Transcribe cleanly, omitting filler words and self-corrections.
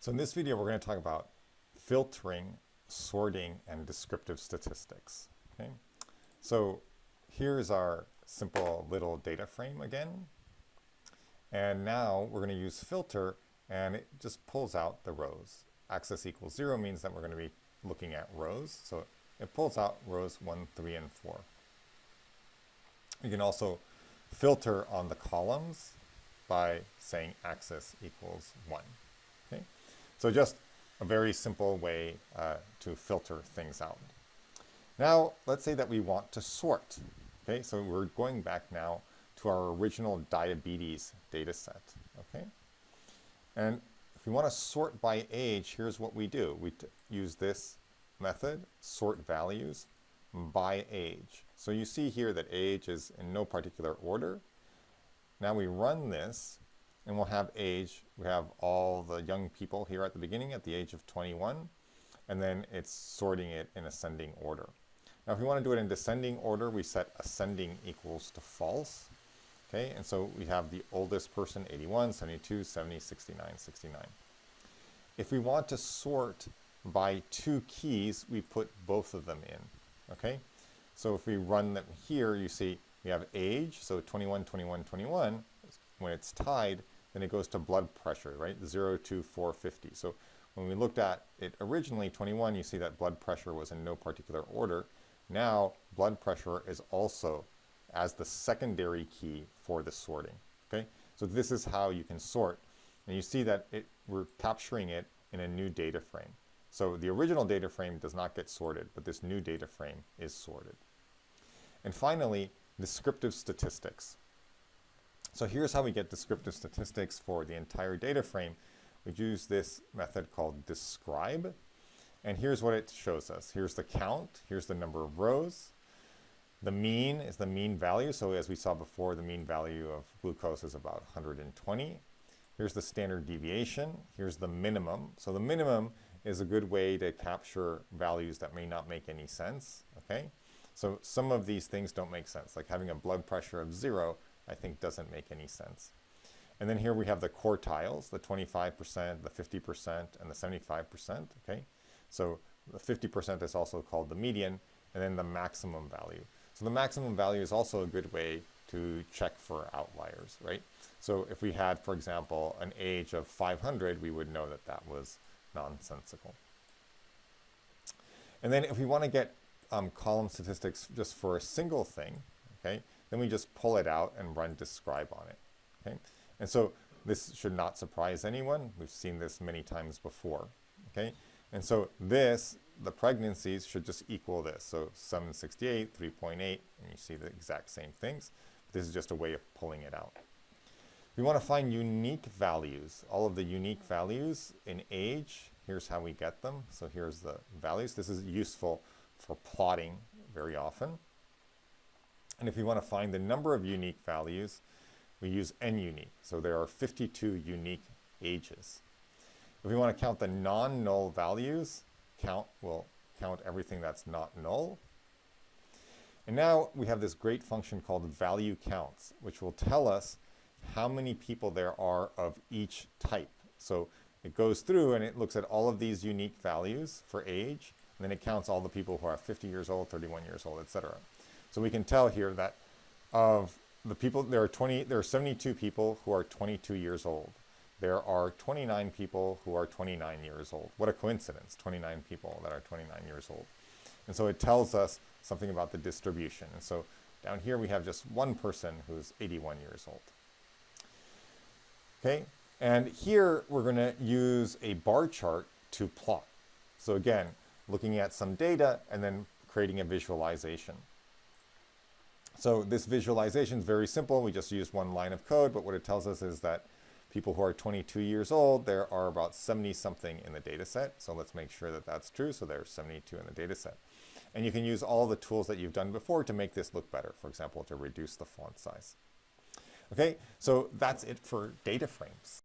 So in this video, we're going to talk about filtering, sorting, and descriptive statistics. Okay? So here's our simple little data frame again. And now we're going to use filter, and it just pulls out the rows. Axis equals 0 means that we're going to be looking at rows. So it pulls out rows 1, 3, and 4. You can also filter on the columns by saying axis equals 1. Okay? So just a very simple way to filter things out. Now, let's say that we want to sort. Okay, so we're going back now to our original diabetes data set. Okay, and if we want to sort by age, here's what we do. We use this method, sort values by age. So you see here that age is in no particular order. Now we run this, and we'll have age. We have all the young people here at the beginning at the age of 21, and then it's sorting it in ascending order. Now if we want to do it in descending order, we set ascending equals to false. Okay, and so we have the oldest person, 81, 72, 70, 69, 69. If we want to sort by two keys, we put both of them in. Okay, so if we run them here, you see we have age, so 21, 21, 21. When it's tied, then it goes to blood pressure, right? 0 to 450. So when we looked at it originally, 21, you see that blood pressure was in no particular order. Now, blood pressure is also as the secondary key for the sorting. Okay, so this is how you can sort, and you see that we're capturing it in a new data frame. So the original data frame does not get sorted, but this new data frame is sorted. And finally, descriptive statistics. So here's how we get descriptive statistics for the entire data frame. We use this method called describe, and here's what it shows us. Here's the count, here's the number of rows. The mean is the mean value. So as we saw before, the mean value of glucose is about 120. Here's the standard deviation. Here's the minimum. So the minimum is a good way to capture values that may not make any sense. Okay, so some of these things don't make sense, like having a blood pressure of 0, I think doesn't make any sense. And then here we have the quartiles, the 25%, the 50%, and the 75%. Okay, so the 50% is also called the median, and then the maximum value. So the maximum value is also a good way to check for outliers, right? So if we had, for example, an age of 500, we would know that that was nonsensical. And then if we want to get column statistics just for a single thing, okay, then we just pull it out and run describe on it. Okay, and so this should not surprise anyone. We've seen this many times before. Okay, and so the pregnancies should just equal this. So 768, 3.8, and you see the exact same things. This is just a way of pulling it out. We want to find unique values, all of the unique values in age. Here's how we get them. So here's the values. This is useful for plotting very often. And if we want to find the number of unique values, we use n unique. So there are 52 unique ages. If we want to count the non-null values, will count everything that's not null. And now we have this great function called value counts, which will tell us how many people there are of each type. So it goes through and it looks at all of these unique values for age, and then it counts all the people who are 50 years old, 31 years old, etc. So we can tell here that of the people, there are 72 people who are 22 years old. There are 29 people who are 29 years old. What a coincidence, 29 people that are 29 years old. And so it tells us something about the distribution. And so down here we have just one person who's 81 years old. Okay, and here we're going to use a bar chart to plot. So again, looking at some data and then creating a visualization. So this visualization is very simple. We just use one line of code, but what it tells us is that people who are 22 years old, there are about 70 something in the data set. So let's make sure that that's true. So there's 72 in the data set. And you can use all the tools that you've done before to make this look better. For example, to reduce the font size. Okay, so that's it for data frames.